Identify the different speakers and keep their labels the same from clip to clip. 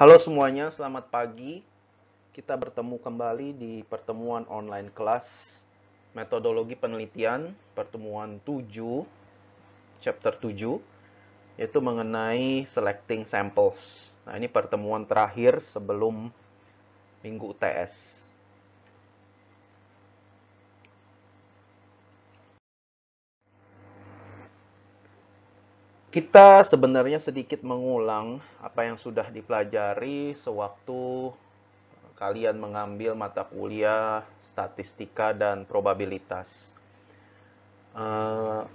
Speaker 1: Halo semuanya, selamat pagi. Kita bertemu kembali di pertemuan online kelas metodologi penelitian pertemuan 7, chapter 7, yaitu mengenai selecting samples. Nah, ini pertemuan terakhir sebelum minggu UTS. Kita sebenarnya sedikit mengulang apa yang sudah dipelajari sewaktu kalian mengambil mata kuliah statistika dan probabilitas.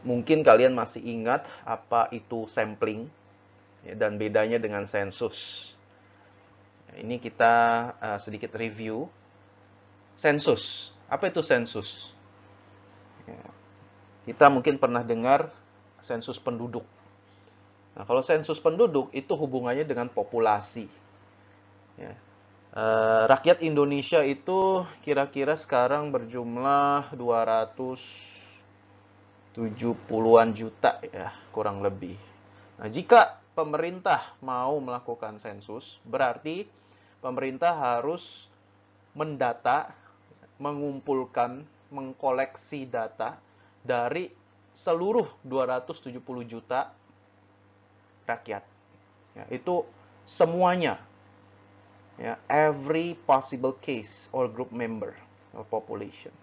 Speaker 1: Mungkin kalian masih ingat apa itu sampling ya, dan bedanya dengan sensus. Ini kita sedikit review. Sensus, apa itu sensus? Ya, kita mungkin pernah dengar sensus penduduk. Nah, kalau sensus penduduk itu hubungannya dengan populasi. Ya. Rakyat Indonesia itu kira-kira sekarang berjumlah 270-an juta ya, kurang lebih. Nah, jika pemerintah mau melakukan sensus, berarti pemerintah harus mendata, mengumpulkan, mengkoleksi data dari seluruh 270 juta rakyat. Ya, itu semuanya, ya, every possible case or group member of population,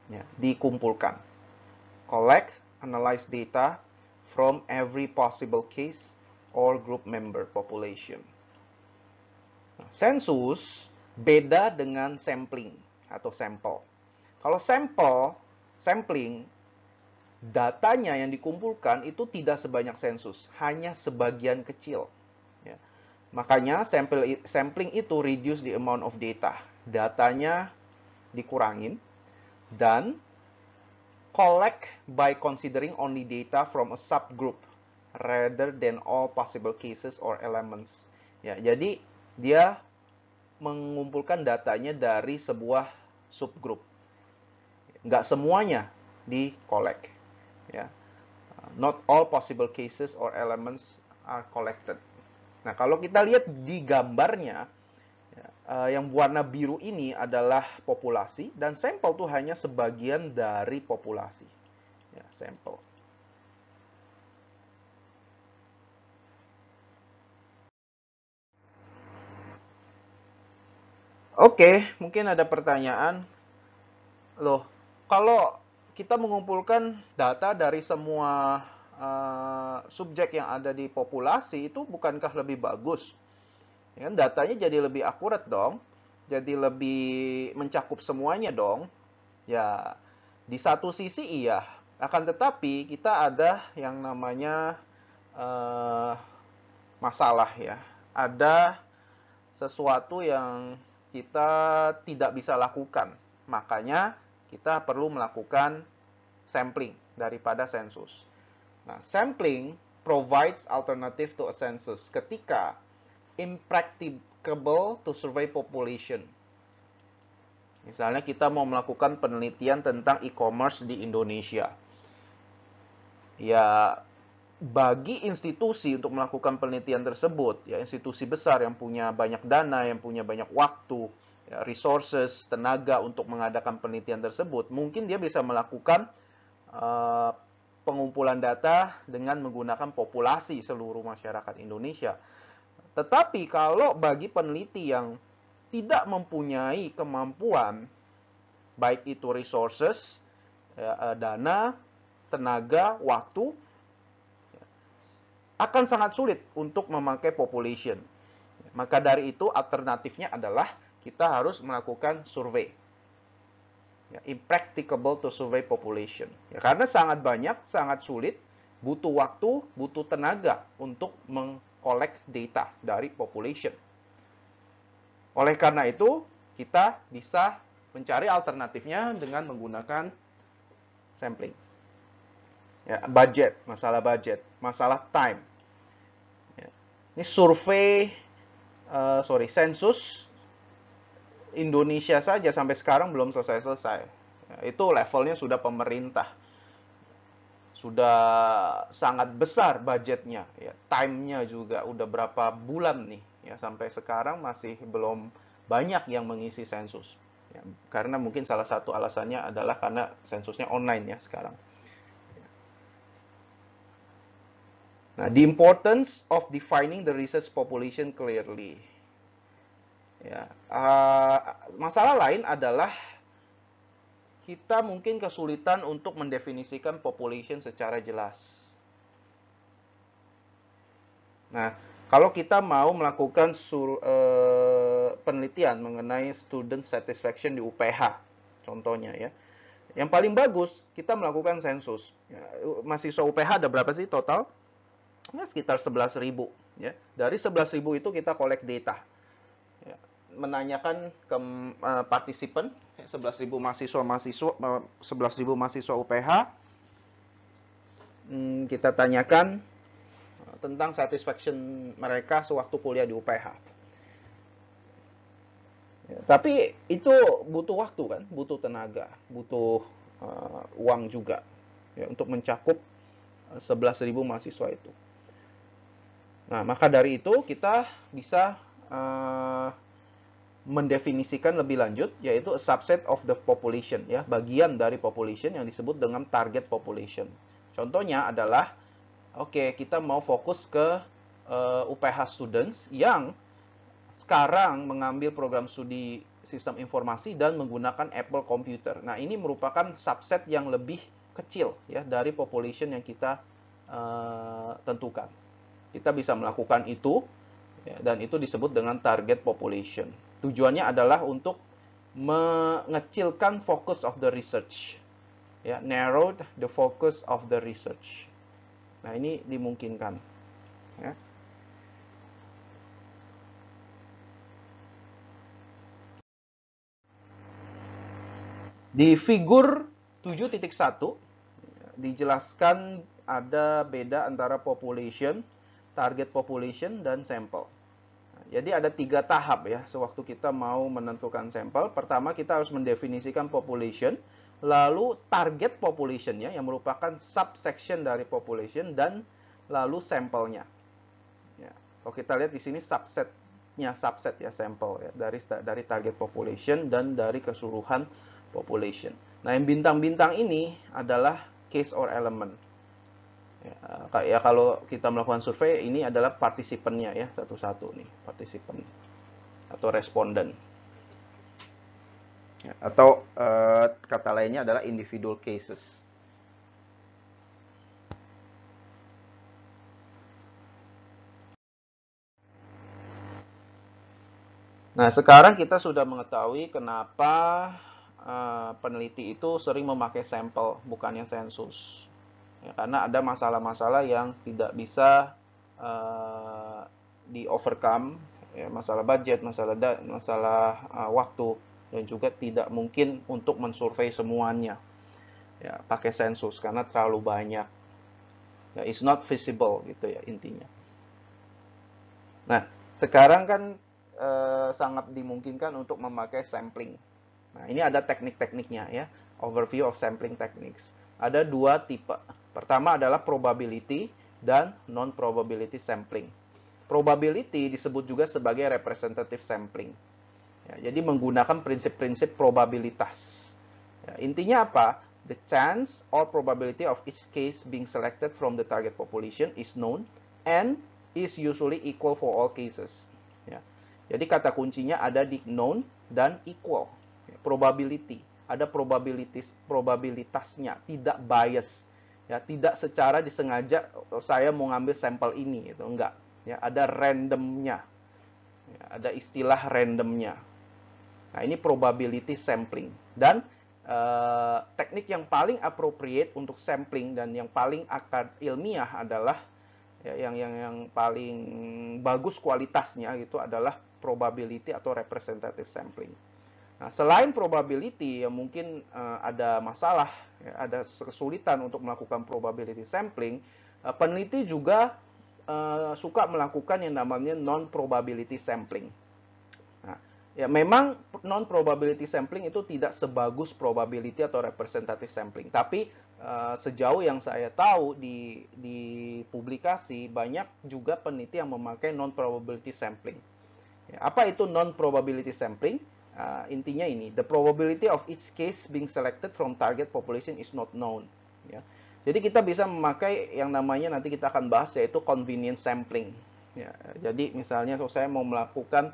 Speaker 1: ya, dikumpulkan. Collect, analyze data from every possible case or group member population. Nah, sensus beda dengan sampling atau sampel. Kalau sampling, datanya yang dikumpulkan itu tidak sebanyak sensus, hanya sebagian kecil. Ya. Makanya sampling itu reduce the amount of data. Datanya dikurangin dan collect by considering only data from a subgroup rather than all possible cases or elements. Ya, jadi dia mengumpulkan datanya dari sebuah subgroup. Nggak semuanya di-collect. Ya. Not all possible cases or elements are collected. Nah, kalau kita lihat di gambarnya, yang warna biru ini adalah populasi, dan sampel itu hanya sebagian dari populasi. Ya, sampel. Oke, mungkin ada pertanyaan. Loh, kalau kita mengumpulkan data dari semua subjek yang ada di populasi, itu bukankah lebih bagus? Ya, datanya jadi lebih akurat dong, jadi lebih mencakup semuanya dong. Ya, di satu sisi iya, akan tetapi kita ada yang namanya masalah ya. Ada sesuatu yang kita tidak bisa lakukan. Makanya kita perlu melakukan sampling daripada sensus. Nah, sampling provides alternative to a census ketika impracticable to survey population. Misalnya kita mau melakukan penelitian tentang e-commerce di Indonesia. Ya, bagi institusi untuk melakukan penelitian tersebut, ya institusi besar yang punya banyak dana, yang punya banyak waktu, ya, resources, tenaga untuk mengadakan penelitian tersebut, mungkin dia bisa melakukan pengumpulan data dengan menggunakan populasi seluruh masyarakat Indonesia. Tetapi kalau bagi peneliti yang tidak mempunyai kemampuan, baik itu resources, ya, dana, tenaga, waktu, akan sangat sulit untuk memakai population. Maka dari itu alternatifnya adalah kita harus melakukan survei. Ya, impracticable to survey population. Ya, karena sangat banyak, sangat sulit, butuh waktu, butuh tenaga untuk mengkolek data dari population. Oleh karena itu, kita bisa mencari alternatifnya dengan menggunakan sampling. Ya, budget, masalah time. Ya. Ini survei, sensus Indonesia saja sampai sekarang belum selesai-selesai. Ya, itu levelnya sudah pemerintah. sudah sangat besar budgetnya, ya, time-nya juga udah berapa bulan nih, ya, sampai sekarang masih belum banyak yang mengisi sensus. Ya, karena mungkin salah satu alasannya adalah karena sensusnya online ya sekarang. Nah, the importance of defining the research population clearly. Ya, masalah lain adalah kita mungkin kesulitan untuk mendefinisikan population secara jelas. Nah, kalau kita mau melakukan penelitian mengenai student satisfaction di UPH, contohnya ya, yang paling bagus kita melakukan sensus. Ya, mahasiswa UPH ada berapa sih total? Ya, sekitar 11.000. Ya. Dari 11.000 itu kita collect data. Ya. Menanyakan ke partisipan, 11.000 mahasiswa UPH, kita tanyakan tentang satisfaction mereka sewaktu kuliah di UPH. Ya, tapi itu butuh waktu kan, butuh tenaga, butuh uang juga ya, untuk mencakup 11.000 mahasiswa itu. Nah, maka dari itu kita bisa mendefinisikan lebih lanjut, yaitu a subset of the population, ya, bagian dari population yang disebut dengan target population. Contohnya adalah, oke, kita mau fokus ke UPH students yang sekarang mengambil program studi sistem informasi dan menggunakan Apple Computer. Nah, ini merupakan subset yang lebih kecil ya dari population yang kita tentukan. Kita bisa melakukan itu, ya, dan itu disebut dengan target population. Tujuannya adalah untuk mengecilkan focus of the research, ya, narrowed the focus of the research. Nah, ini dimungkinkan. Ya. Di figur 7.1 dijelaskan ada beda antara population, target population, dan sampel. Jadi ada 3 tahap ya sewaktu kita mau menentukan sampel. Pertama kita harus mendefinisikan population, lalu target populationnya yang merupakan subsection dari population, dan lalu sampelnya. Ya. Kalau kita lihat di sini subset ya sampel ya dari target population dan dari keseluruhan population. Nah, yang bintang-bintang ini adalah case or element. Ya, kalau kita melakukan survei, ini adalah partisipannya ya, satu-satu nih, partisipan atau responden. Ya, atau kata lainnya adalah individual cases. Nah, sekarang kita sudah mengetahui kenapa peneliti itu sering memakai sampel, bukannya sensus. Ya, karena ada masalah-masalah yang tidak bisa di-overcome, ya, masalah budget, masalah waktu, dan juga tidak mungkin untuk mensurvei semuanya ya, pakai sensus karena terlalu banyak. Ya, it's not feasible gitu ya intinya. Nah, sekarang kan sangat dimungkinkan untuk memakai sampling. Nah, ini ada teknik-tekniknya ya, overview of sampling techniques. Ada 2 tipe. Pertama adalah probability dan non-probability sampling. Probability disebut juga sebagai representative sampling. Ya, jadi menggunakan prinsip-prinsip probabilitas. Ya, intinya apa? The chance or probability of each case being selected from the target population is known and is usually equal for all cases. Ya. Jadi kata kuncinya ada di known dan equal. Ya, probability. Ada probabilitasnya, tidak bias. Ya, tidak secara disengaja saya mau ngambil sampel ini, itu enggak. Ya, ada randomnya. Ya, ada istilah randomnya. Nah, ini probability sampling. Dan teknik yang paling appropriate untuk sampling dan yang paling ilmiah adalah ya, yang paling bagus kualitasnya gitu adalah probability atau representative sampling. Nah, selain probability yang mungkin ada masalah, ya, ada kesulitan untuk melakukan probability sampling, peneliti juga suka melakukan yang namanya non-probability sampling. Nah, ya memang non-probability sampling itu tidak sebagus probability atau representative sampling, tapi sejauh yang saya tahu di publikasi banyak juga peneliti yang memakai non-probability sampling. Ya, apa itu non-probability sampling? Intinya ini, the probability of each case being selected from target population is not known. Ya. Jadi kita bisa memakai yang namanya nanti kita akan bahas yaitu convenience sampling. Ya, jadi misalnya saya mau melakukan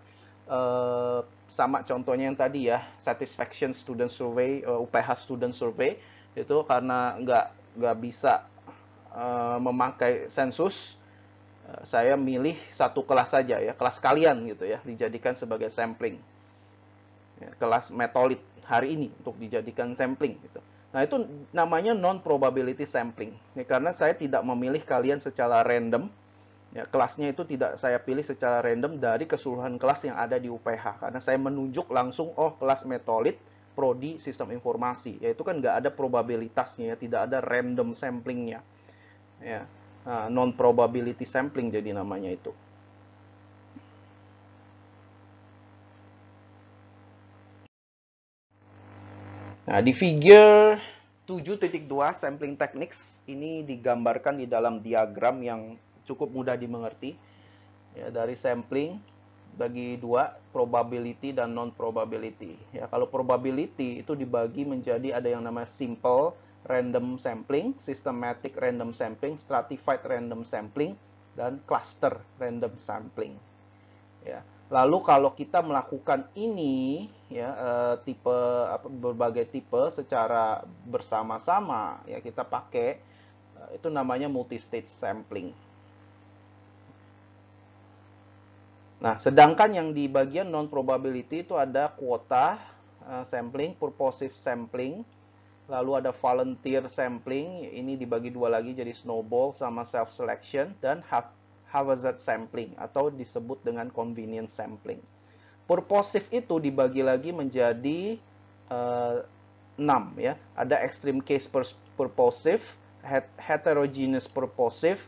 Speaker 1: sama contohnya yang tadi ya, satisfaction student survey, UPH student survey, itu karena nggak bisa memakai sensus, saya milih satu kelas saja ya, kelas kalian gitu ya, dijadikan sebagai sampling. Ya, kelas metolit hari ini untuk dijadikan sampling gitu. Nah, itu namanya non-probability sampling. Ya, karena saya tidak memilih kalian secara random. Ya, kelasnya itu tidak saya pilih secara random dari keseluruhan kelas yang ada di UPH. Karena saya menunjuk langsung, oh kelas metolit, prodi, sistem informasi. Ya, itu kan nggak ada probabilitasnya, ya, tidak ada random samplingnya. Ya, non-probability sampling jadi namanya itu. Nah, di figure 7.2 sampling techniques ini digambarkan di dalam diagram yang cukup mudah dimengerti. Ya, dari sampling bagi dua, probability dan non-probability. Ya, kalau probability itu dibagi menjadi ada yang namanya simple random sampling, systematic random sampling, stratified random sampling, dan cluster random sampling. Ya. Lalu kalau kita melakukan ini ya berbagai tipe secara bersama-sama ya kita pakai itu namanya multi-stage sampling. Nah, sedangkan yang di bagian non-probability itu ada kuota sampling, purposive sampling, lalu ada volunteer sampling, ini dibagi dua lagi jadi snowball sama self-selection, dan haphazard sampling atau disebut dengan convenience sampling. Purposive itu dibagi lagi menjadi 6 ya. Ada extreme case purposive, heterogeneous purposive,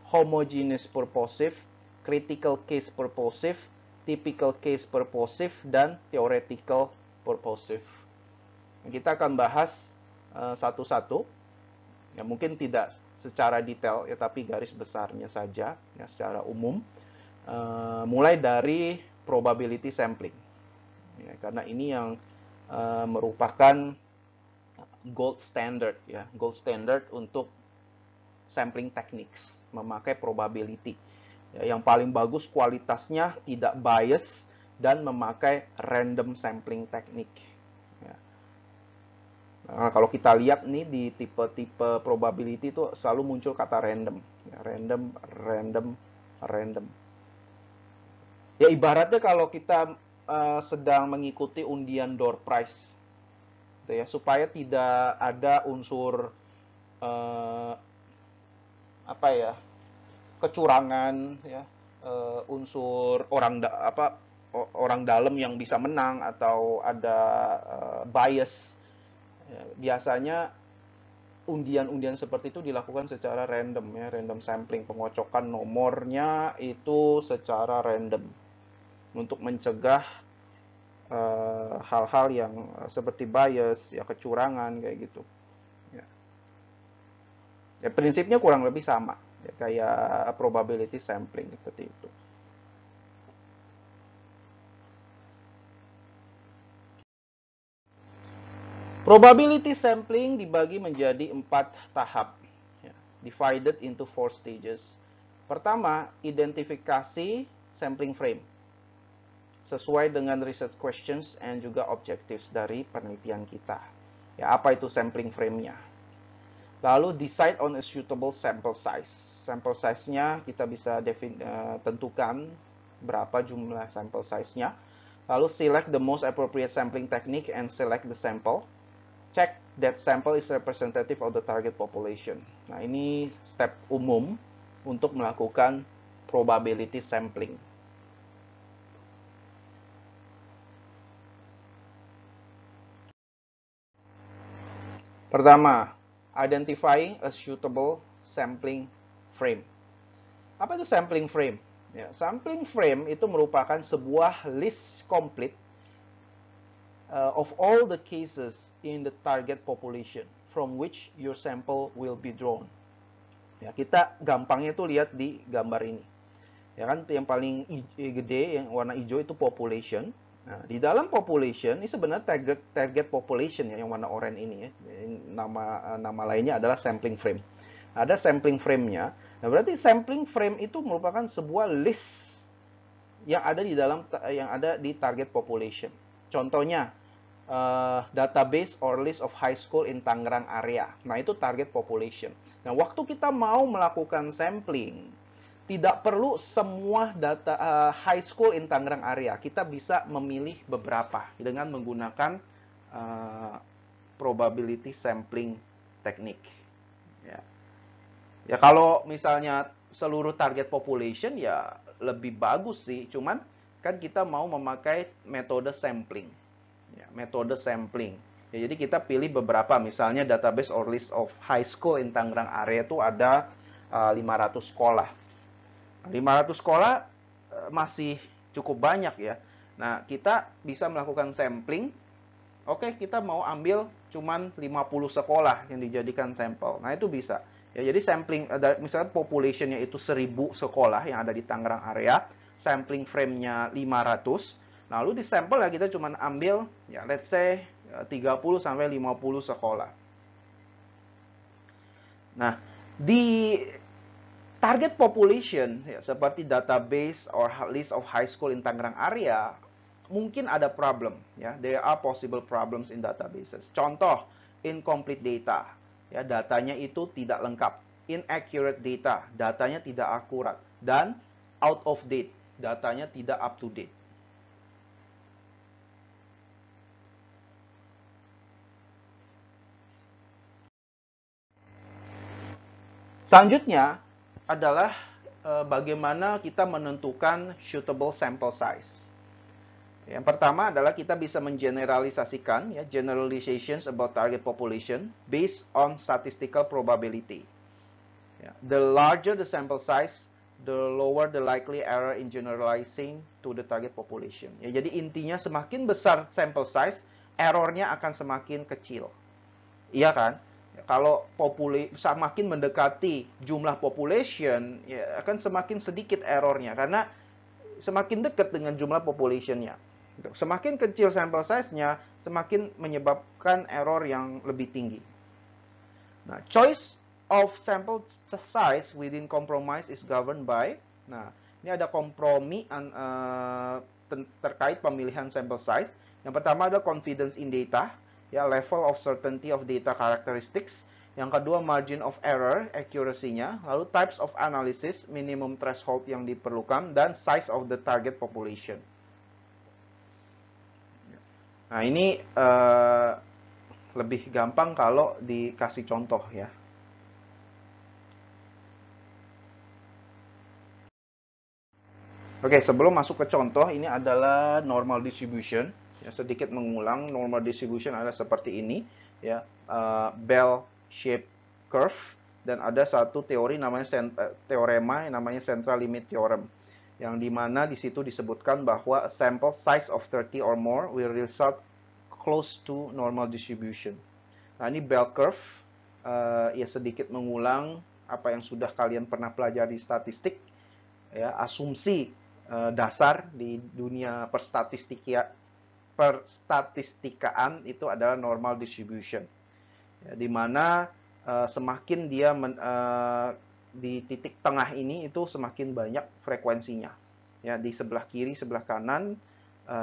Speaker 1: homogeneous purposive, critical case purposive, typical case purposive, dan theoretical purposive. Kita akan bahas satu-satu. Ya, mungkin tidak secara detail ya, tapi garis besarnya saja ya secara umum. Mulai dari probability sampling. Ya, karena ini yang merupakan gold standard ya, gold standard untuk sampling techniques, memakai probability. Ya, yang paling bagus kualitasnya, tidak bias, dan memakai random sampling technique. Ya. Nah, kalau kita lihat nih di tipe-tipe probability itu selalu muncul kata random. Ya, random, random, random. Ya ibaratnya kalau kita sedang mengikuti undian door prize, gitu ya, supaya tidak ada unsur apa ya, kecurangan, ya, unsur orang dalam yang bisa menang atau ada bias. Ya, biasanya undian-undian seperti itu dilakukan secara random ya, random sampling, pengocokan nomornya itu secara random untuk mencegah hal-hal yang seperti bias ya, kecurangan kayak gitu. Ya. Ya, prinsipnya kurang lebih sama ya, kayak probability sampling seperti itu. Probability sampling dibagi menjadi 4 tahap, ya, divided into 4 stages. Pertama, identifikasi sampling frame sesuai dengan research questions and juga objectives dari penelitian kita. Ya, apa itu sampling frame-nya? Lalu decide on a suitable sample size. Sample size-nya kita bisa tentukan berapa jumlah sample size-nya. Lalu select the most appropriate sampling technique and select the sample. Check that sample is representative of the target population. Nah, ini step umum untuk melakukan probability sampling. Pertama, identifying a suitable sampling frame. Apa itu sampling frame? Ya, sampling frame itu merupakan sebuah list complete of all the cases in the target population from which your sample will be drawn. Ya, kita gampangnya itu lihat di gambar ini. Ya kan, yang paling gede yang warna hijau itu population. Nah, di dalam population ini sebenarnya target population ya, yang warna oranye ini ya. Nama lainnya adalah sampling frame. Ada sampling frame-nya. Nah, berarti sampling frame itu merupakan sebuah list yang ada di target population. Contohnya database or list of high school in Tangerang area. Nah, itu target population. Nah, waktu kita mau melakukan sampling, tidak perlu semua data high school in Tangerang area. Kita bisa memilih beberapa dengan menggunakan probability sampling teknik. Ya, kalau misalnya seluruh target population ya lebih bagus sih. Cuman kan kita mau memakai metode sampling. Ya, metode sampling. Ya, jadi kita pilih beberapa, misalnya database or list of high school in Tangerang area itu ada 500 sekolah. 500 sekolah masih cukup banyak ya. Nah, kita bisa melakukan sampling. Oke, kita mau ambil cuman 50 sekolah yang dijadikan sampel. Nah, itu bisa. Ya, jadi sampling, misalnya population-nya itu 1000 sekolah yang ada di Tangerang area, sampling frame-nya 500, lalu di sampel ya kita cuma ambil, ya let's say 30 sampai 50 sekolah. Nah, di target population, ya, seperti database or list of high school in Tangerang area, mungkin ada problem. Ya, there are possible problems in databases. Contoh, incomplete data. Ya, datanya itu tidak lengkap. Inaccurate data, datanya tidak akurat. Dan out of date, datanya tidak up to date. Selanjutnya adalah bagaimana kita menentukan suitable sample size. Yang pertama adalah kita bisa mengeneralisasikan, ya, generalizations about target population based on statistical probability. Ya, the larger the sample size, the lower the likely error in generalizing to the target population. Ya, jadi intinya semakin besar sample size, errornya akan semakin kecil. Iya kan? Ya, kalau semakin mendekati jumlah population, ya akan semakin sedikit errornya karena semakin dekat dengan jumlah populationnya. Semakin kecil sample size-nya, semakin menyebabkan error yang lebih tinggi. Nah, choice of sample size within compromise is governed by, nah, ini ada kompromi terkait pemilihan sample size. Yang pertama ada confidence in data, ya, level of certainty of data characteristics. Yang kedua margin of error, accuracy-nya. Lalu types of analysis, minimum threshold yang diperlukan, dan size of the target population. Nah, ini lebih gampang kalau dikasih contoh ya. Oke, sebelum masuk ke contoh, ini adalah normal distribution. Ya, sedikit mengulang, normal distribution adalah seperti ini, ya, bell shape curve, dan ada satu teori namanya teorema yang namanya central limit theorem, yang dimana di situ disebutkan bahwa a sample size of 30 or more will result close to normal distribution. Nah, ini bell curve, ya persistit mengulang apa yang sudah kalian pernah pelajari statistik, ya, asumsi dasar di dunia perstatistikaan itu adalah normal distribution, ya, di mana semakin dia di titik tengah ini itu semakin banyak frekuensinya, ya, di sebelah kiri sebelah kanan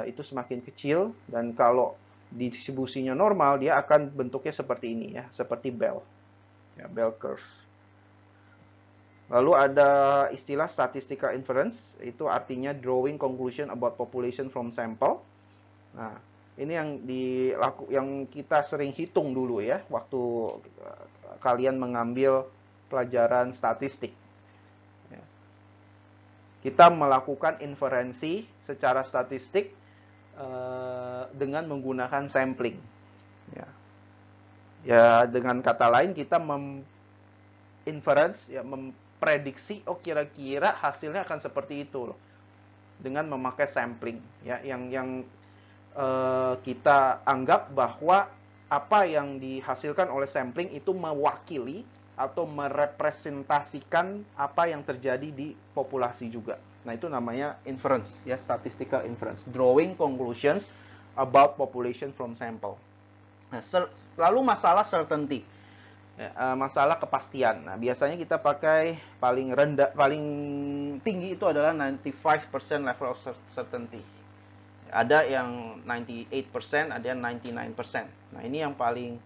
Speaker 1: itu semakin kecil, dan kalau distribusinya normal dia akan bentuknya seperti ini, ya, seperti bell, ya, bell curve. Lalu ada istilah statistical inference, itu artinya drawing conclusion about population from sample. Nah, ini yang kita sering hitung dulu ya, waktu kalian mengambil pelajaran statistik. Kita melakukan inferensi secara statistik dengan menggunakan sampling. Ya, dengan kata lain kita inference, ya, memprediksi, oh kira-kira hasilnya akan seperti itu loh, dengan memakai sampling, ya, yang kita anggap bahwa apa yang dihasilkan oleh sampling itu mewakili atau merepresentasikan apa yang terjadi di populasi juga. Nah, itu namanya inference, ya, statistical inference, drawing conclusions about population from sample. Nah, lalu masalah certainty, ya, masalah kepastian. Nah, biasanya kita pakai paling rendah, paling tinggi itu adalah 95% level of certainty. Ada yang 98%, ada yang 99%. Nah, ini yang paling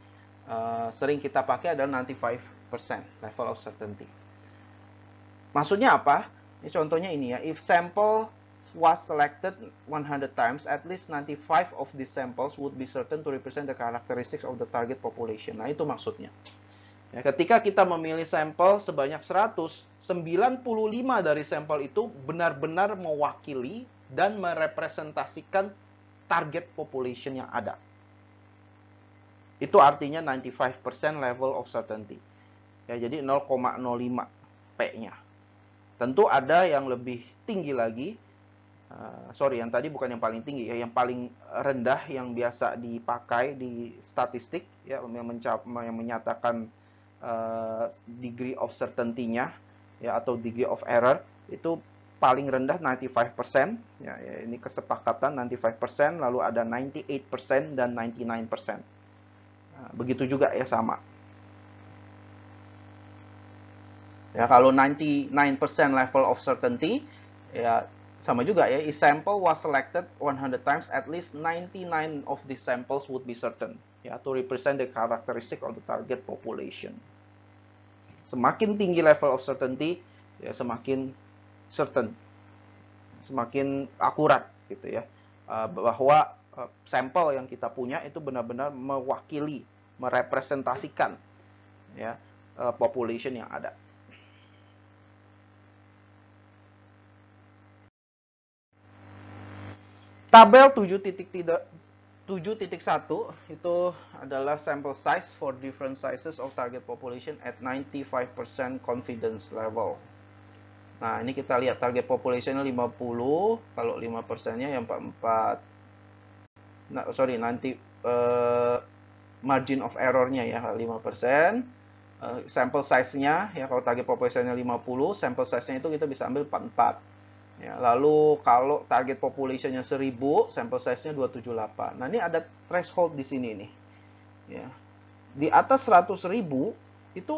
Speaker 1: sering kita pakai adalah 95% level of certainty. Maksudnya apa? Ini contohnya ini ya. If sample was selected 100 times, at least 95 of these samples would be certain to represent the characteristics of the target population. Nah, itu maksudnya. Ya, ketika kita memilih sampel sebanyak 100, 95 dari sampel itu benar-benar mewakili dan merepresentasikan target population yang ada. Itu artinya 95% level of certainty. Ya, jadi 0,05 P-nya. Tentu ada yang lebih tinggi lagi. Yang tadi bukan yang paling tinggi, ya, yang paling rendah yang biasa dipakai di statistik, ya, yang menyatakan degree of certainty-nya, ya, atau degree of error itu paling rendah 95%, ya, ini kesepakatan 95%, lalu ada 98% dan 99%. Nah, begitu juga ya, sama. Ya, kalau 99% level of certainty, ya sama juga ya, if sample was selected 100 times, at least 99 of these samples would be certain, ya, to represent the characteristic of the target population. Semakin tinggi level of certainty, ya, semakin certain, semakin akurat gitu ya, bahwa sampel yang kita punya itu benar-benar mewakili, merepresentasikan, ya, population yang ada. Tabel 7.1 itu adalah sample size for different sizes of target population at 95% confidence level. Nah, ini kita lihat target population-nya 50, kalau 5%-nya yang 44. Nah, nanti margin of error-nya ya 5%. Sample size-nya ya, kalau target population-nya 50, sample size-nya itu kita bisa ambil 44. Ya, lalu kalau target population-nya 1000, sample size-nya 278. Nah, ini ada threshold di sini nih. Ya. Di atas 100.000 itu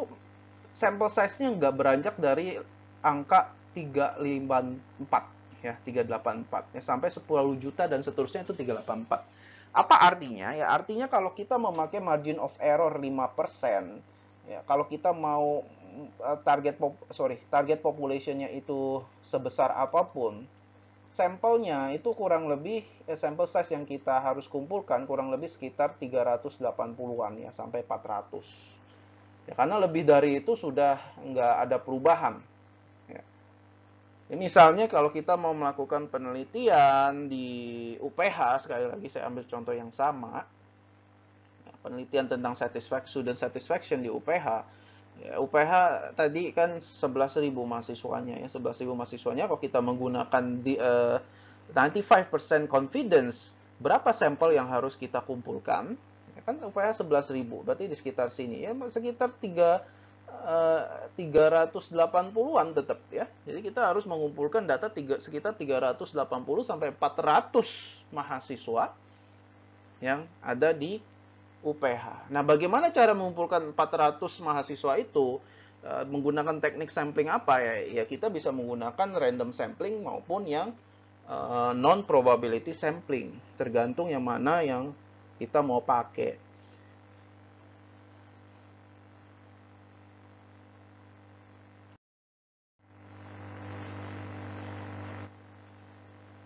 Speaker 1: sample size-nya nggak beranjak dari angka 354 ya, 384 ya, sampai 10 juta dan seterusnya itu 384. Apa artinya? Ya, artinya kalau kita memakai margin of error 5%, ya, kalau kita mau target population-nya itu sebesar apapun, sampelnya itu kurang lebih sample size yang kita harus kumpulkan kurang lebih sekitar 380-an ya, sampai 400. Ya, karena lebih dari itu sudah nggak ada perubahan. Ya. Ya, misalnya kalau kita mau melakukan penelitian di UPH, sekali lagi saya ambil contoh yang sama, ya, penelitian tentang student satisfaction di UPH. Ya, UPH tadi kan 11.000 mahasiswanya ya, 11.000 mahasiswanya. Kalau kita menggunakan 95% confidence, berapa sampel yang harus kita kumpulkan? Ya, kan UPH 11.000, berarti di sekitar sini ya, sekitar 380-an tetap ya. Jadi kita harus mengumpulkan data sekitar 380 sampai 400 mahasiswa yang ada di UPH. Nah, bagaimana cara mengumpulkan 400 mahasiswa itu? Menggunakan teknik sampling apa ya? Ya, kita bisa menggunakan random sampling maupun yang non probability sampling, tergantung yang mana yang kita mau pakai.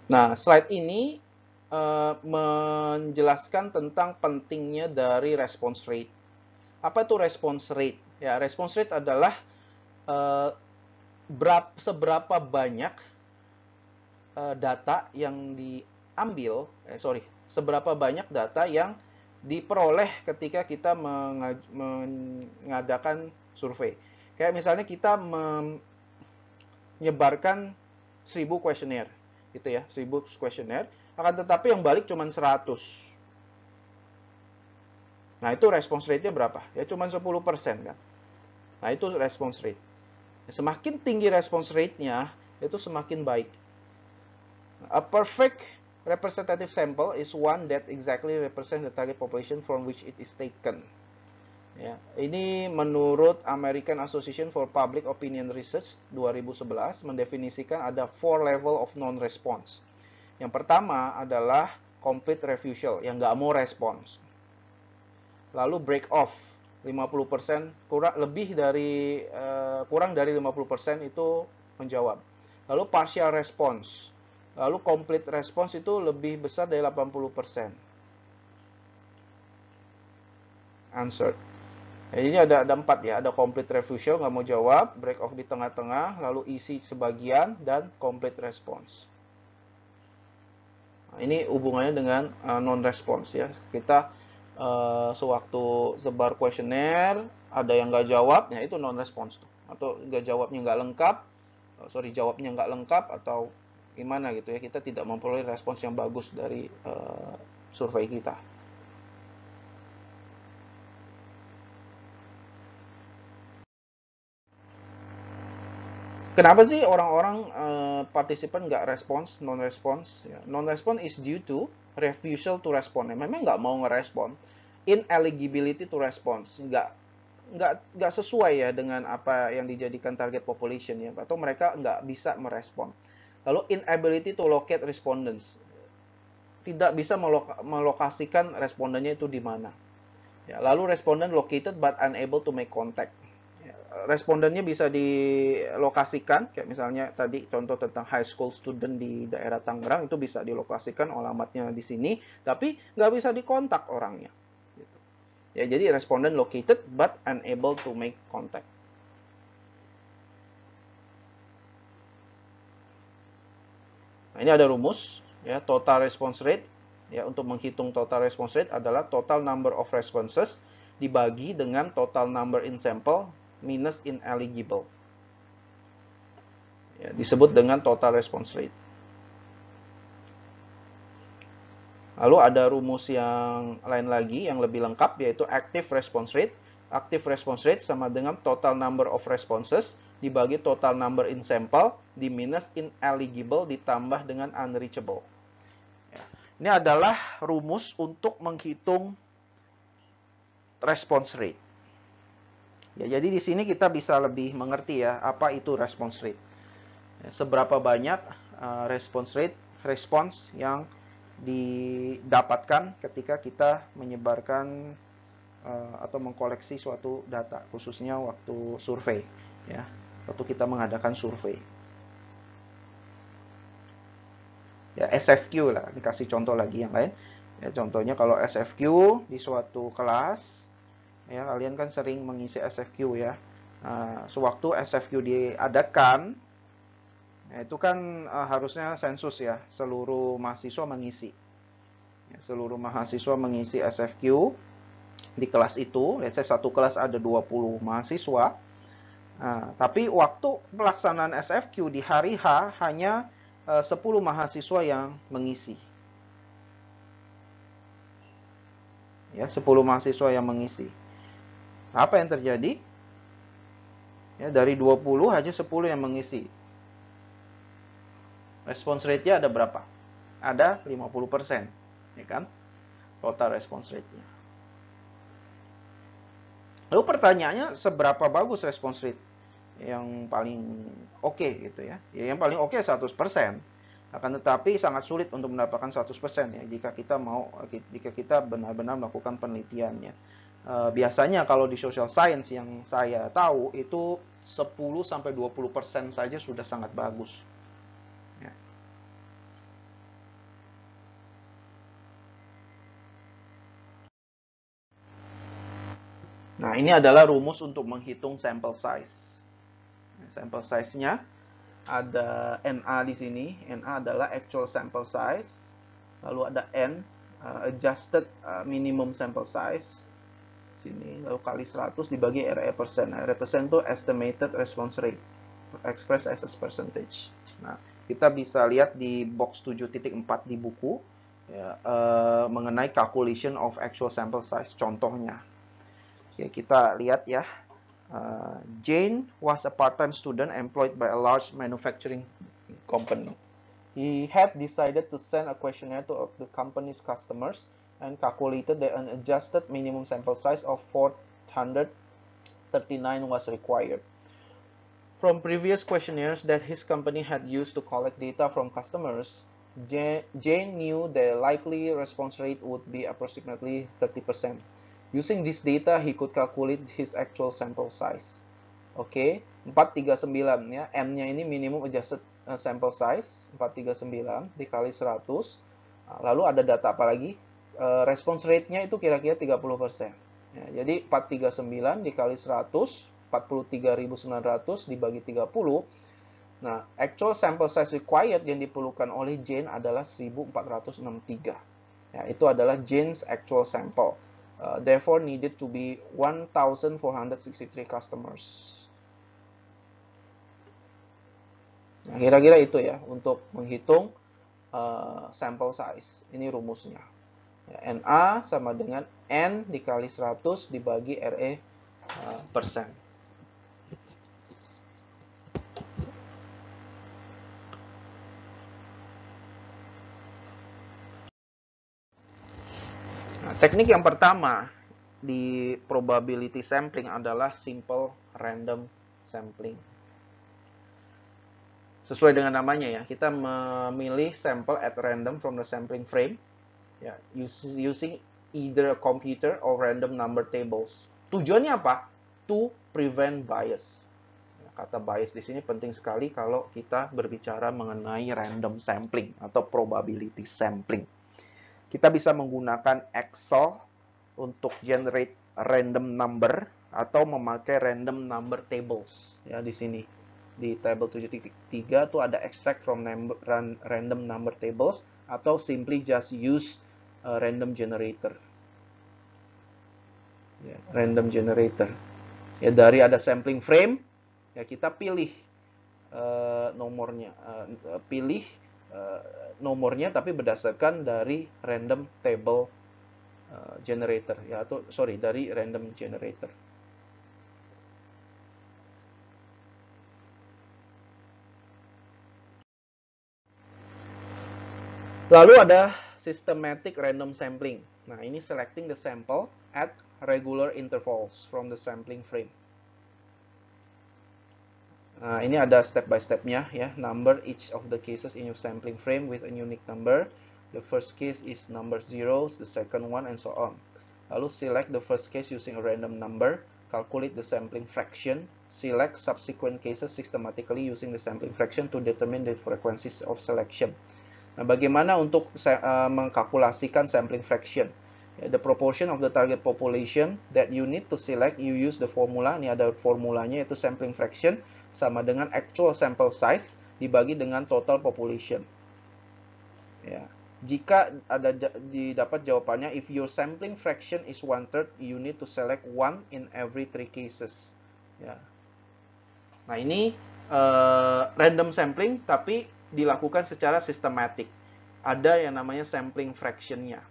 Speaker 1: Nah, slide ini menjelaskan tentang pentingnya dari response rate. Apa itu response rate? Ya, response rate adalah seberapa banyak data yang diambil, seberapa banyak data yang diperoleh ketika kita mengadakan survei. Kayak misalnya kita menyebarkan 1000 kuesioner, gitu ya, 1000 kuesioner, akan tetapi yang balik cuma 100. Nah, itu response rate-nya berapa? Ya cuma 10% kan. Nah, itu response rate. Semakin tinggi response rate-nya, itu semakin baik. A perfect representative sample is one that exactly represents the target population from which it is taken. Ya, ini menurut American Association for Public Opinion Research 2011 mendefinisikan ada 4 level of non-response. Yang pertama adalah complete refusal, yang nggak mau respons. Lalu break off, 50% kurang dari 50% itu menjawab. Lalu partial response. Lalu complete response itu lebih besar dari 80%. Answered. Jadi ada 4 ya, ada complete refusal, nggak mau jawab, break off di tengah-tengah, lalu isi sebagian, dan complete response. Nah, ini hubungannya dengan non-response ya. Kita sewaktu sebar kuesioner, ada yang nggak jawab, ya itu non-response tuh. Atau nggak jawabnya nggak lengkap, jawabnya nggak lengkap, atau gimana gitu ya, kita tidak memperoleh respons yang bagus dari survei kita. Kenapa sih orang-orang partisipan nggak respons, non-response? Ya, non-response is due to refusal to respond. Memang nggak mau ngerespon. Ineligibility to response. Nggak sesuai ya dengan apa yang dijadikan target population ya. Atau mereka nggak bisa merespon. Lalu inability to locate respondents. Tidak bisa melokasikan respondennya itu di mana. Ya, lalu respondent located but unable to make contact. Respondennya bisa dilokasikan, kayak misalnya tadi contoh tentang high school student di daerah Tangerang, itu bisa dilokasikan alamatnya di sini, tapi nggak bisa dikontak orangnya. Gitu. Ya, jadi responden located but unable to make contact. Nah, ini ada rumus, ya, total response rate. Ya, untuk menghitung total response rate adalah total number of responses dibagi dengan total number in sample minus ineligible. Ya, disebut dengan total response rate. Lalu ada rumus yang lain lagi yang lebih lengkap, yaitu active response rate. Active response rate sama dengan total number of responses dibagi total number in sample di minus ineligible ditambah dengan unreachable. Ya. Ini adalah rumus untuk menghitung response rate. Ya, jadi di sini kita bisa lebih mengerti ya apa itu response rate. Ya, seberapa banyak response rate, respons yang didapatkan ketika kita menyebarkan atau mengkoleksi suatu data, khususnya waktu survei, ya, waktu kita mengadakan survei. Ya, SFQ lah, dikasih contoh lagi yang lain. Ya, contohnya kalau SFQ di suatu kelas, ya kalian kan sering mengisi SFQ ya. Sewaktu SFQ diadakan, ya, itu kan harusnya sensus ya, seluruh mahasiswa mengisi. Ya, seluruh mahasiswa mengisi SFQ di kelas itu. Let's say satu kelas ada 20 mahasiswa. Tapi waktu pelaksanaan SFQ di hari H hanya 10 mahasiswa yang mengisi. Ya, 10 mahasiswa yang mengisi. Apa yang terjadi? Ya, dari 20 hanya 10 yang mengisi. Response rate-nya ada berapa? Ada 50%, ya kan? Total response rate-nya. Lalu pertanyaannya, seberapa bagus response rate yang paling oke gitu ya? Ya, yang paling oke 100%. Akan tetapi sangat sulit untuk mendapatkan 100% ya jika kita benar-benar melakukan penelitiannya. Biasanya kalau di social science yang saya tahu itu 10-20% saja sudah sangat bagus. Ya. Nah, ini adalah rumus untuk menghitung sample size. Sample size-nya ada NA di sini. NA adalah actual sample size. Lalu ada N, adjusted minimum sample size. Sini, lalu kali 100 dibagi RE persen. RE persen itu estimated response rate, expressed as a percentage. Nah, kita bisa lihat di box 7.4 di buku. ya, mengenai calculation of actual sample size. Contohnya, ya, kita lihat ya. Jane was a part-time student employed by a large manufacturing company. He had decided to send a questionnaire to the company's customers and calculated that an adjusted minimum sample size of 439 was required. From previous questionnaires that his company had used to collect data from customers, Jane knew the likely response rate would be approximately 30%. Using this data, he could calculate his actual sample size. Oke, 439 ya. M-nya ini minimum adjusted sample size, 439 dikali 100. Lalu ada data apa lagi? Response rate-nya itu kira-kira 30%. Ya, jadi 439 dikali 100, 43.900 dibagi 30. Nah, actual sample size required yang diperlukan oleh Jane adalah 1463. Ya, itu adalah Jane's actual sample. Therefore needed to be 1,463 customers. Nah, kira-kira itu ya untuk menghitung sample size. Ini rumusnya. Ya, NA sama dengan N dikali 100 dibagi RE persen. Nah, teknik yang pertama di probability sampling adalah simple random sampling. Sesuai dengan namanya ya, kita memilih sampel at random from the sampling frame, ya, using either a computer or random number tables. Tujuannya apa? To prevent bias. Kata bias di sini penting sekali kalau kita berbicara mengenai random sampling atau probability sampling. Kita bisa menggunakan Excel untuk generate random number atau memakai random number tables. Ya, di sini di table 7.3 tuh ada extract from random number tables atau simply just use random generator. Ya, random generator. Ya, dari ada sampling frame, ya kita pilih nomornya, nomornya tapi berdasarkan dari random table generator, ya, atau sorry, dari random generator. Lalu ada systematic random sampling. Nah, ini selecting the sample at regular intervals from the sampling frame. Nah, ini ada step by step-nya ya. Number each of the cases in your sampling frame with a unique number. The first case is number 0, the second one, and so on. Lalu select the first case using a random number. Calculate the sampling fraction. Select subsequent cases systematically using the sampling fraction to determine the frequencies of selection. Nah, bagaimana untuk mengkalkulasikan sampling fraction? The proportion of the target population that you need to select, you use the formula. Ini ada formulanya, yaitu sampling fraction sama dengan actual sample size dibagi dengan total population. Ya. Jika ada didapat jawabannya, if your sampling fraction is 1/3, you need to select 1 in every 3 cases. Ya. Nah, ini random sampling tapi dilakukan secara sistematik. Ada yang namanya sampling fraction-nya.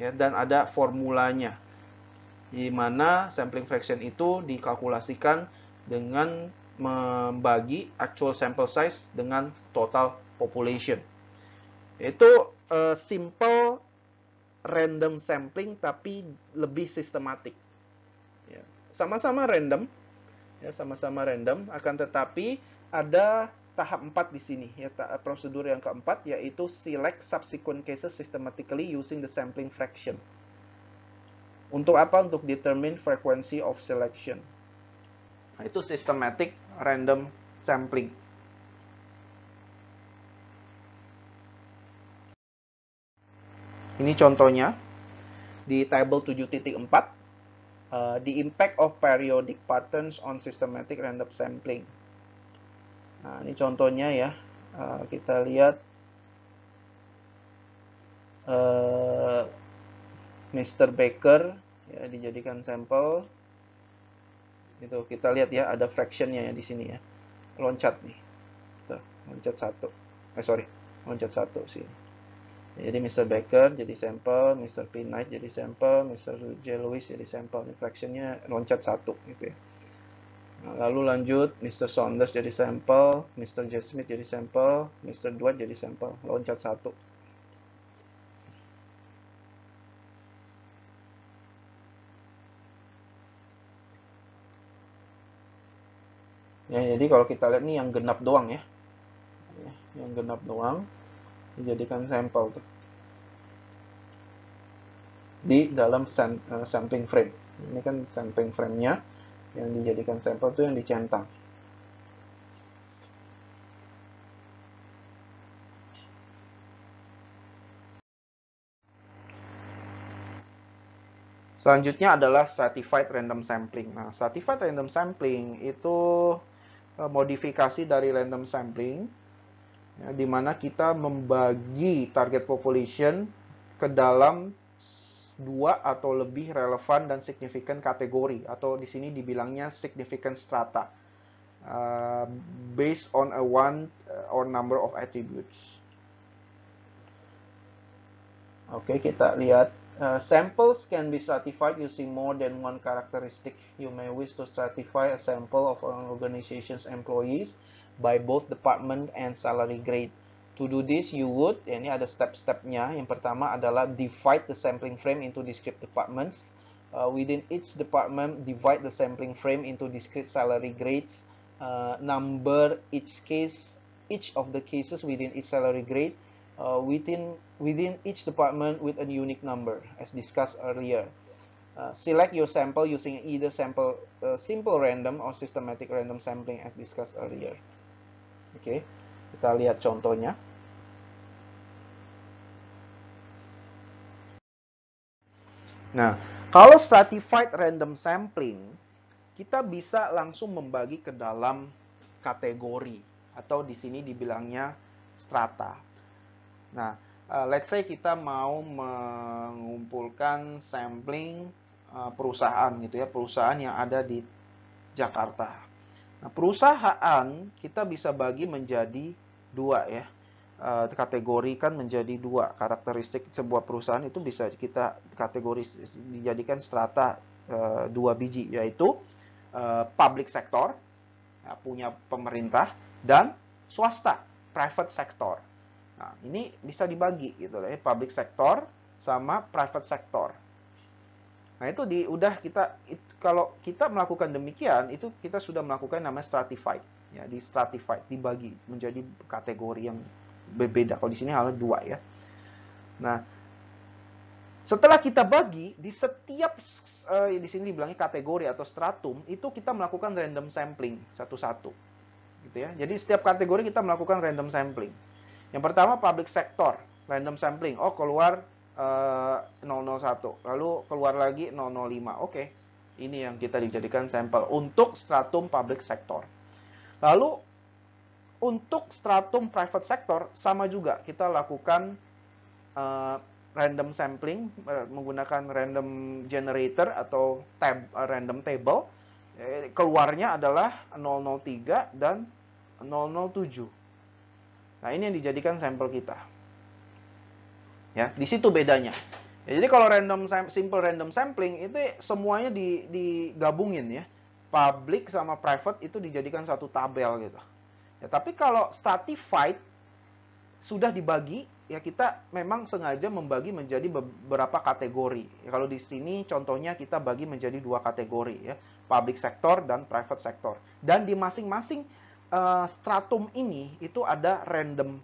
Speaker 1: Ya, dan ada formulanya. Di mana sampling fraction itu dikalkulasikan dengan membagi actual sample size dengan total population. Itu simple random sampling tapi lebih sistematik. Ya, sama-sama random, ya, sama-sama random, akan tetapi ada tahap 4 di sini, ya, prosedur yang keempat, yaitu select subsequent cases systematically using the sampling fraction. Untuk apa? Untuk determine frequency of selection. Nah, itu systematic random sampling. Ini contohnya di table 7.4, the impact of periodic patterns on systematic random sampling. Nah, ini contohnya ya. Kita lihat Mr. Baker ya, dijadikan sampel. Itu kita lihat ya, ada fractionnya ya di sini ya. Loncat nih. Tuh, loncat 1. Loncat 1 sini. Jadi Mr. Baker jadi sampel, Mr. P. Knight jadi sampel, Mr. J. Lewis jadi sampel. Fractionnya loncat 1 gitu ya. Nah, lalu lanjut Mr. Saunders jadi sampel, Mr. J. Smith jadi sampel, Mr. Dwight jadi sampel, loncat 1. Ya, jadi kalau kita lihat nih yang genap doang ya. Yang genap doang dijadikan sampel tuh di dalam sampling frame. Ini kan sampling frame-nya yang dijadikan sampel tuh yang dicentang. Selanjutnya adalah stratified random sampling. Nah, stratified random sampling itu modifikasi dari random sampling, ya, di mana kita membagi target population ke dalam 2 atau lebih relevan dan signifikan kategori, atau di sini dibilangnya significant strata, based on a one or number of attributes. Oke, kita lihat. Samples can be stratified using more than one characteristic. You may wish to stratify a sample of an organization's employees by both department and salary grade. To do this, you would, ya, ini ada step-stepnya. Yang pertama adalah divide the sampling frame into discrete departments. Within each department, divide the sampling frame into discrete salary grades. Number each of the cases within each salary grade. Within each department with a unique number, as discussed earlier. Select your sample using either simple random or systematic random sampling, as discussed earlier. Oke, kita lihat contohnya. Nah, kalau stratified random sampling, kita bisa langsung membagi ke dalam kategori, atau di sini dibilangnya strata. Nah, let's say kita mau mengumpulkan sampling perusahaan gitu ya, perusahaan yang ada di Jakarta. Nah, perusahaan kita bisa bagi menjadi 2 ya. Kategorikan menjadi 2. Karakteristik sebuah perusahaan itu bisa kita kategori dijadikan strata 2 biji, yaitu public sector, ya, punya pemerintah, dan swasta, private sector. Nah, ini bisa dibagi gitu ya, public sector sama private sector. Nah, itu kalau kita melakukan demikian, itu kita sudah melakukan namanya stratified, ya, di stratified, dibagi menjadi kategori yang berbeda. Kalau di sini hanya 2 ya. Nah, setelah kita bagi di setiap di sini dibilangnya kategori atau stratum, itu kita melakukan random sampling satu-satu. Gitu ya. Jadi setiap kategori kita melakukan random sampling. Yang pertama public sector, random sampling. Oh, keluar 001, lalu keluar lagi 005. Oke, ini yang kita dijadikan sampel untuk stratum public sector. Lalu untuk stratum private sector sama juga, kita lakukan random sampling menggunakan random generator atau random table. Keluarnya adalah 003 dan 007. Nah, ini yang dijadikan sampel kita. Ya, di situ bedanya. Ya, jadi kalau simple random sampling itu semuanya digabungin ya. Public sama private itu dijadikan satu tabel gitu. Ya, tapi kalau stratified sudah dibagi, ya kita memang sengaja membagi menjadi beberapa kategori. Ya, kalau di sini contohnya kita bagi menjadi 2 kategori ya, public sector dan private sector. Dan di masing-masing stratum ini itu ada random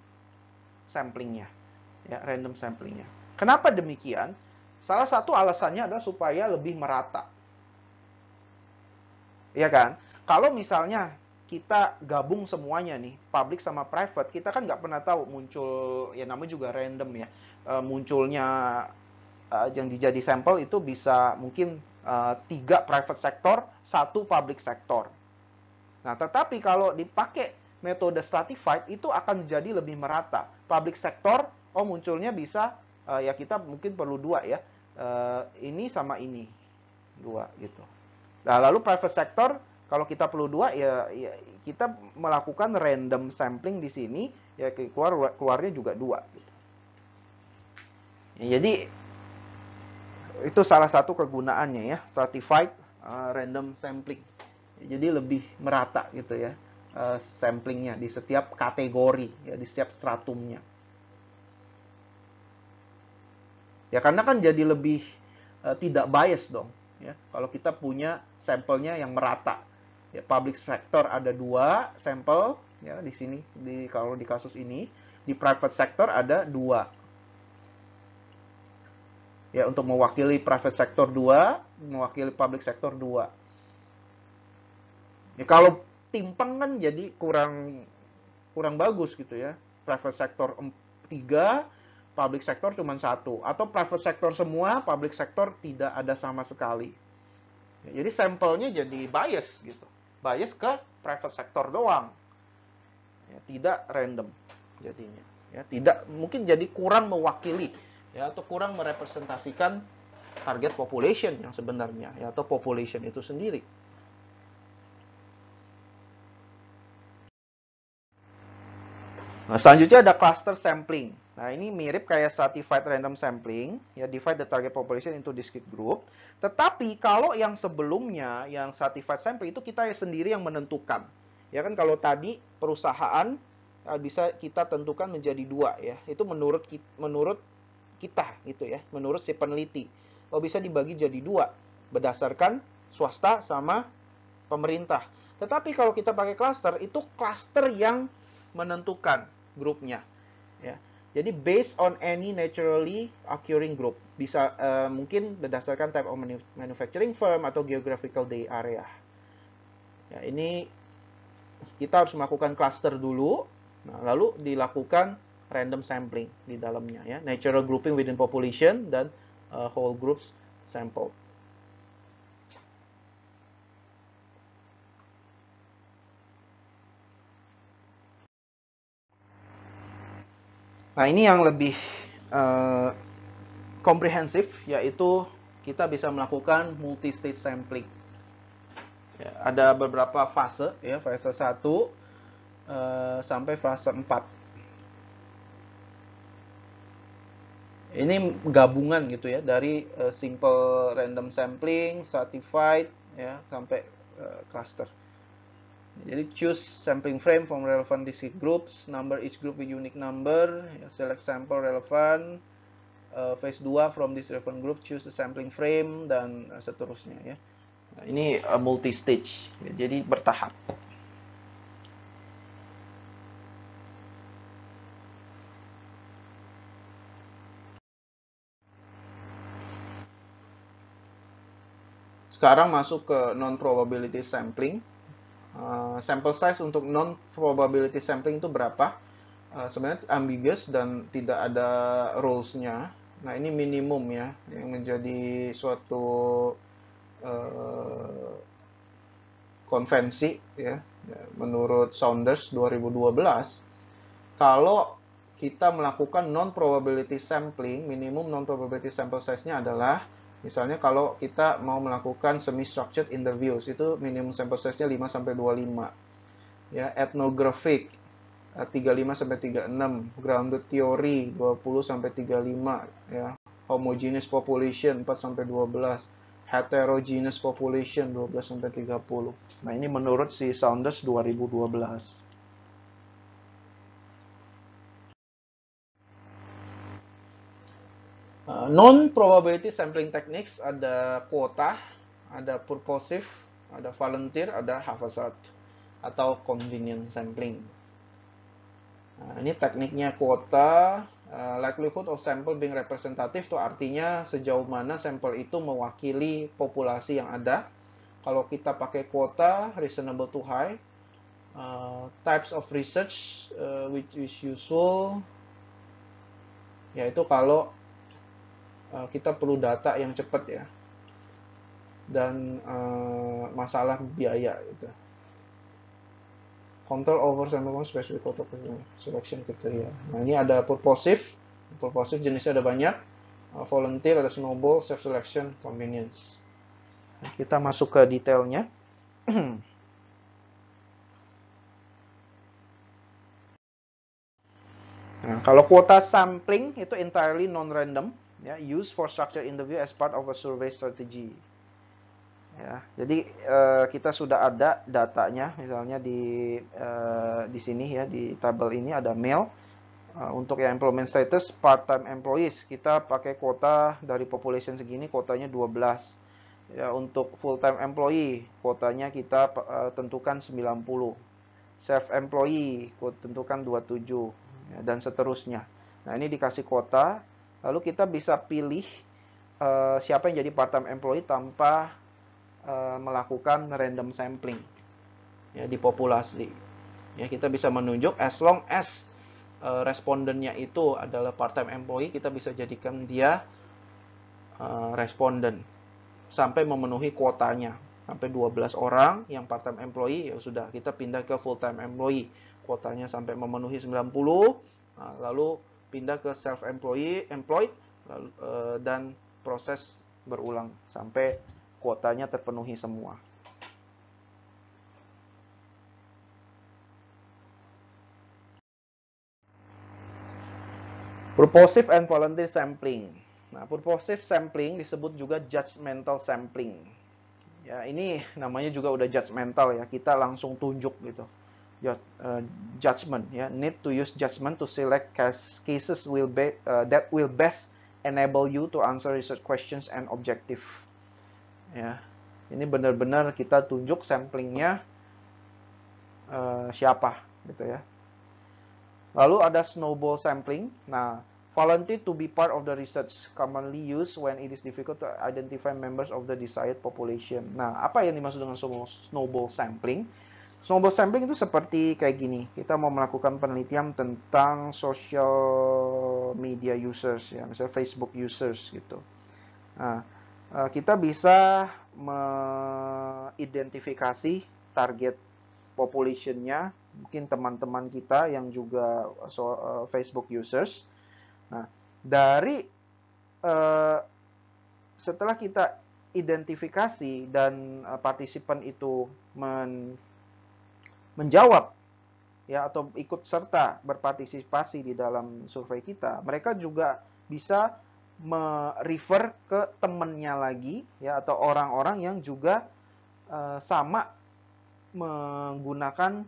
Speaker 1: samplingnya, ya, random samplingnya. Kenapa demikian? Salah satu alasannya adalah supaya lebih merata, ya kan? Kalau misalnya kita gabung semuanya nih, public sama private, kita kan nggak pernah tahu muncul, ya namanya juga random ya, munculnya yang dijadi sampel itu bisa mungkin 3 private sector, 1 public sector. Nah, tetapi kalau dipakai metode stratified itu akan jadi lebih merata. Public sector, oh munculnya bisa, ya kita mungkin perlu 2 ya. Ini sama ini. 2 gitu. Nah, lalu private sector, kalau kita perlu 2, ya kita melakukan random sampling di sini, ya keluarnya juga 2 gitu. Jadi itu salah satu kegunaannya ya, stratified random sampling. Jadi lebih merata gitu ya samplingnya di setiap kategori ya, di setiap stratumnya. Ya karena kan jadi lebih tidak bias dong ya kalau kita punya sampelnya yang merata. Ya, public sector ada 2 sampel ya di sini kalau di kasus ini, di private sector ada 2. Ya untuk mewakili private sector 2, mewakili public sector 2. Ya kalau timpang kan jadi kurang bagus gitu ya. Private sector 3, public sector cuma 1, atau private sector semua, public sector tidak ada sama sekali. Ya, jadi sampelnya jadi bias gitu. Bias ke private sector doang. Ya, tidak random jadinya. Ya, tidak mungkin jadi kurang mewakili ya atau kurang merepresentasikan target population yang sebenarnya ya atau population itu sendiri. Nah, selanjutnya ada cluster sampling. Nah, ini mirip kayak stratified random sampling, ya divide the target population into discrete group. Tetapi kalau yang sebelumnya, yang stratified sampling itu kita sendiri yang menentukan. Ya kan kalau tadi perusahaan bisa kita tentukan menjadi 2 ya. Itu menurut kita gitu ya, menurut si peneliti. Oh, bisa dibagi jadi 2 berdasarkan swasta sama pemerintah. Tetapi kalau kita pakai cluster, itu cluster yang menentukan grupnya ya. Jadi based on any naturally occurring group, bisa mungkin berdasarkan type of manufacturing firm atau geographical day area. Ya, ini kita harus melakukan cluster dulu, nah, lalu dilakukan random sampling di dalamnya ya, natural grouping within population dan whole groups sample. Nah, ini yang lebih komprehensif, yaitu kita bisa melakukan multi-stage sampling. Ya, ada beberapa fase, ya, fase 1 sampai fase 4. Ini gabungan gitu ya, dari simple random sampling, stratified, ya, sampai cluster. Jadi choose sampling frame from relevant discrete groups, number each group with unique number, ya, select sample relevant, phase 2 from this relevant group, choose a sampling frame, dan seterusnya ya. Nah, ini multi-stage, ya, jadi bertahap. Sekarang masuk ke non-probability sampling. Sample size untuk non-probability sampling itu berapa? Sebenarnya ambiguous dan tidak ada rules-nya. Nah, ini minimum ya, yang menjadi suatu konvensi ya, menurut Saunders 2012. Kalau kita melakukan non-probability sampling, minimum non-probability sample size-nya adalah, misalnya kalau kita mau melakukan semi-structured interviews, itu minimum sample size-nya 5-25. Ya, ethnographic 35-36, grounded theory 20-35, ya, homogeneous population 4-12, heterogeneous population 12-30. Nah, ini menurut si Saunders 2012. Non-probability sampling techniques ada quota, ada purposive, ada volunteer, ada haphazard, atau convenient sampling. Nah, ini tekniknya quota, likelihood of sample being representative, itu artinya sejauh mana sampel itu mewakili populasi yang ada. Kalau kita pakai quota, reasonable to high. Types of research which is useful, yaitu kalau kita perlu data yang cepat ya, dan masalah biaya gitu. Control over sample specific selection criteria. Nah, ini ada purposive jenisnya ada banyak, volunteer, ada snowball, self selection, convenience. Nah, kita masuk ke detailnya. Nah, kalau kuota sampling itu entirely non-random, Ya, use for structured interview as part of a survey strategy. Ya, jadi kita sudah ada datanya, misalnya di sini ya, di tabel ini ada male. Untuk yang employment status part-time employees, kita pakai kuota dari population segini, kuotanya 12. Ya, untuk full-time employee, kuotanya kita tentukan 90. Self-employee, tentukan 27, ya, dan seterusnya. Nah, ini dikasih kuota, lalu kita bisa pilih siapa yang jadi part-time employee tanpa melakukan random sampling ya di populasi. Ya, kita bisa menunjuk as long as respondennya itu adalah part-time employee, kita bisa jadikan dia responden sampai memenuhi kuotanya. Sampai 12 orang yang part-time employee, ya sudah, kita pindah ke full-time employee. Kuotanya sampai memenuhi 90, lalu pindah ke self-employed, lalu, dan proses berulang sampai kuotanya terpenuhi semua. Purposive and voluntary sampling. Nah, purposive sampling disebut juga judgmental sampling. Ya, ini namanya juga udah judgmental ya. Kita langsung tunjuk gitu. Judgment ya. Need to use judgment to select cases that will best enable you to answer research questions and objective. Ya. Ini benar-benar kita tunjuk samplingnya siapa gitu ya. Lalu ada snowball sampling. Nah, volunteer to be part of the research, commonly used when it is difficult to identify members of the desired population. Nah, apa yang dimaksud dengan snowball sampling? Snowball sampling itu seperti kayak gini. Kita mau melakukan penelitian tentang social media users, ya, misalnya Facebook users gitu. Nah, kita bisa mengidentifikasi target population-nya, mungkin teman-teman kita yang juga Facebook users. Nah, dari setelah kita identifikasi dan partisipan itu menjawab ya atau ikut serta berpartisipasi di dalam survei kita, mereka juga bisa merefer ke temannya lagi ya atau orang-orang yang juga sama menggunakan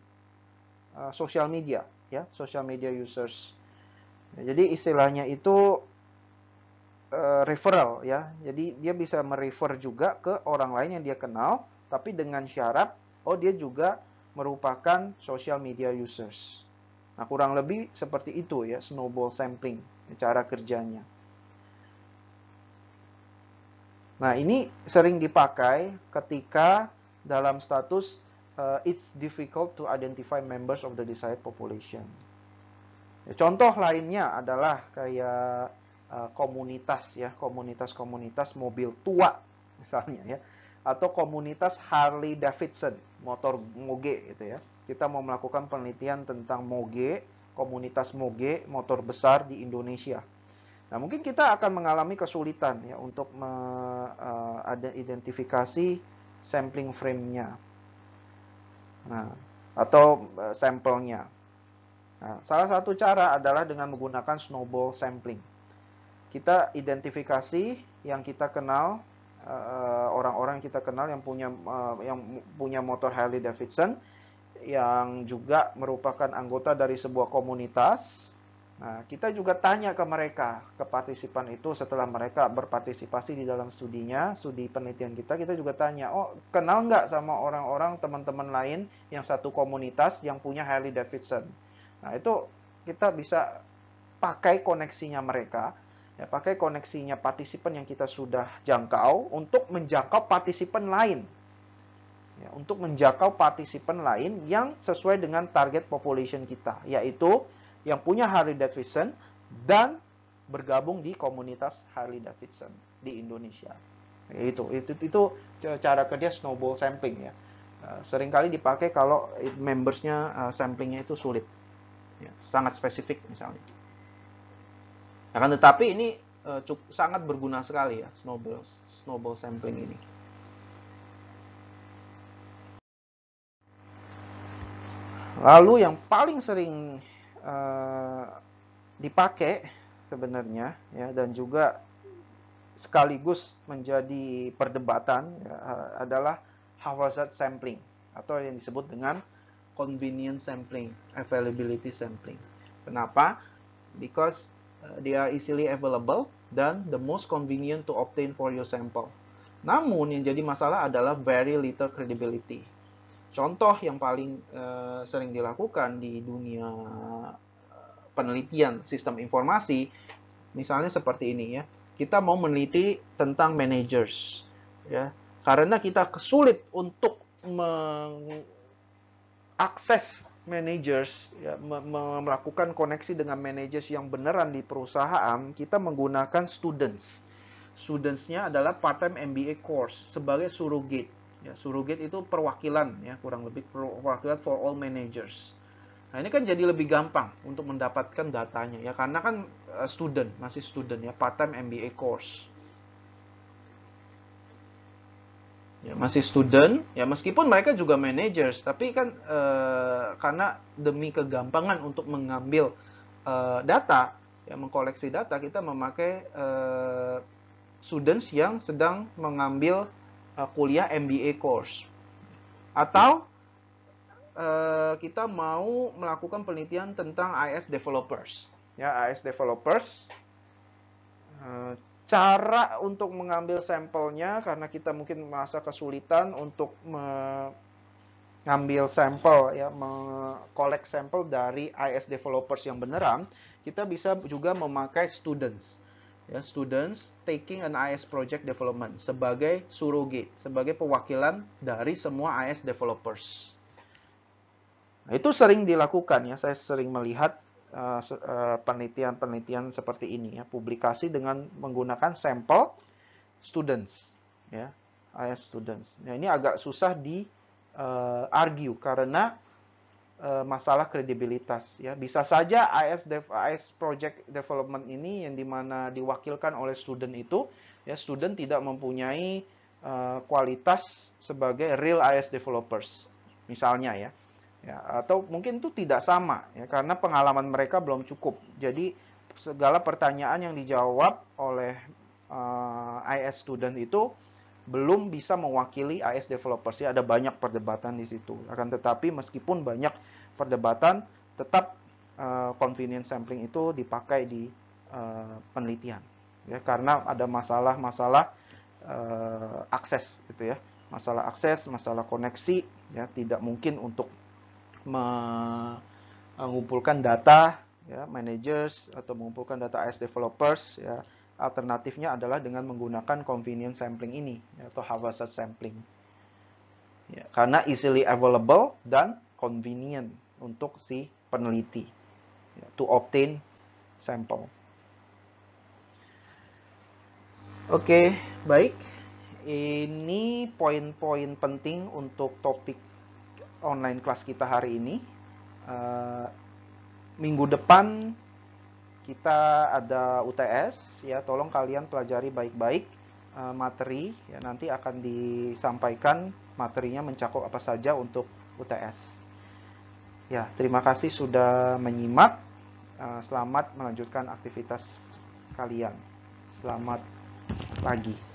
Speaker 1: social media ya, social media users. Ya, jadi istilahnya itu referral ya. Jadi dia bisa merefer juga ke orang lain yang dia kenal, tapi dengan syarat dia juga merupakan social media users. Nah, kurang lebih seperti itu ya, snowball sampling cara kerjanya. Nah, ini sering dipakai ketika dalam status it's difficult to identify members of the desired population. Ya, contoh lainnya adalah kayak komunitas ya, komunitas mobil tua misalnya ya, atau komunitas Harley Davidson, motor moge gitu ya. Kita mau melakukan penelitian tentang moge, komunitas moge, motor besar di Indonesia. Nah, mungkin kita akan mengalami kesulitan ya untuk ada identifikasi sampling frame-nya. Nah, atau sampelnya. Nah, salah satu cara adalah dengan menggunakan snowball sampling. Kita identifikasi yang kita kenal, orang-orang yang kita kenal yang punya motor Harley Davidson, yang juga merupakan anggota dari sebuah komunitas. Nah, kita juga tanya ke mereka, ke partisipan itu setelah mereka berpartisipasi di dalam studinya, studi penelitian kita juga tanya, kenal nggak sama orang-orang teman-teman lain yang satu komunitas yang punya Harley Davidson? Nah, itu kita bisa pakai koneksinya mereka, ya, pakai koneksinya partisipan yang kita sudah jangkau untuk menjangkau partisipan lain. Ya, untuk menjangkau partisipan lain yang sesuai dengan target population kita, yaitu yang punya Harley Davidson dan bergabung di komunitas Harley Davidson di Indonesia. Itu cara kerja snowball sampling ya. Seringkali dipakai kalau membersnya samplingnya itu sulit, ya, sangat spesifik misalnya. Akan tetapi ini sangat berguna sekali ya snowball sampling ini. Lalu yang paling sering dipakai sebenarnya ya, dan juga sekaligus menjadi perdebatan ya, adalah haphazard sampling atau yang disebut dengan convenience sampling, availability sampling. Kenapa? Because they are easily available dan the most convenient to obtain for your sample. Namun yang jadi masalah adalah very little credibility. Contoh yang paling sering dilakukan di dunia penelitian sistem informasi, misalnya seperti ini ya. Kita mau meneliti tentang managers, ya. Karena kita kesulit untuk mengakses managers, ya, melakukan koneksi dengan managers yang beneran di perusahaan, kita menggunakan students. Studentsnya adalah part-time MBA course sebagai surrogate. Ya, surrogate itu perwakilan, ya, kurang lebih perwakilan for all managers. Nah, ini kan jadi lebih gampang untuk mendapatkan datanya ya, karena kan masih student ya, part-time MBA course. Ya, masih student ya, meskipun mereka juga managers, tapi kan karena demi kegampangan untuk mengambil data, ya, mengkoleksi data, kita memakai students yang sedang mengambil kuliah MBA course. Atau kita mau melakukan penelitian tentang IS developers. Ya, IS developers. Cara untuk mengambil sampelnya, karena kita mungkin merasa kesulitan untuk mengambil sampel, ya, mengkolek sampel dari IS developers yang beneran, kita bisa juga memakai students. Ya, students taking an IS project development sebagai surrogate, sebagai perwakilan dari semua IS developers. Nah, itu sering dilakukan ya, saya sering melihat penelitian-penelitian seperti ini ya, publikasi dengan menggunakan sampel students ya, IS students. Nah, ini agak susah di argue karena masalah kredibilitas ya. Bisa saja IS project development ini yang dimana diwakilkan oleh student itu ya, student tidak mempunyai kualitas sebagai real IS developers misalnya ya. Ya, atau mungkin itu tidak sama ya, karena pengalaman mereka belum cukup. Jadi segala pertanyaan yang dijawab oleh IS student itu belum bisa mewakili IS developers ya. Ada banyak perdebatan di situ. Akan tetapi meskipun banyak perdebatan, tetap convenience sampling itu dipakai di penelitian ya, karena ada masalah-masalah akses gitu ya. Masalah akses, masalah koneksi ya, tidak mungkin untuk mengumpulkan data ya, managers atau mengumpulkan data IS developers ya. Alternatifnya adalah dengan menggunakan convenience sampling ini ya, atau haphazard sampling ya, karena easily available dan convenient untuk si peneliti ya, to obtain sample. Oke, baik, ini poin-poin penting untuk topik online kelas kita hari ini. Minggu depan kita ada UTS ya, tolong kalian pelajari baik-baik materi ya, nanti akan disampaikan materinya mencakup apa saja untuk UTS. Ya, terima kasih sudah menyimak. Selamat melanjutkan aktivitas kalian. Selamat pagi.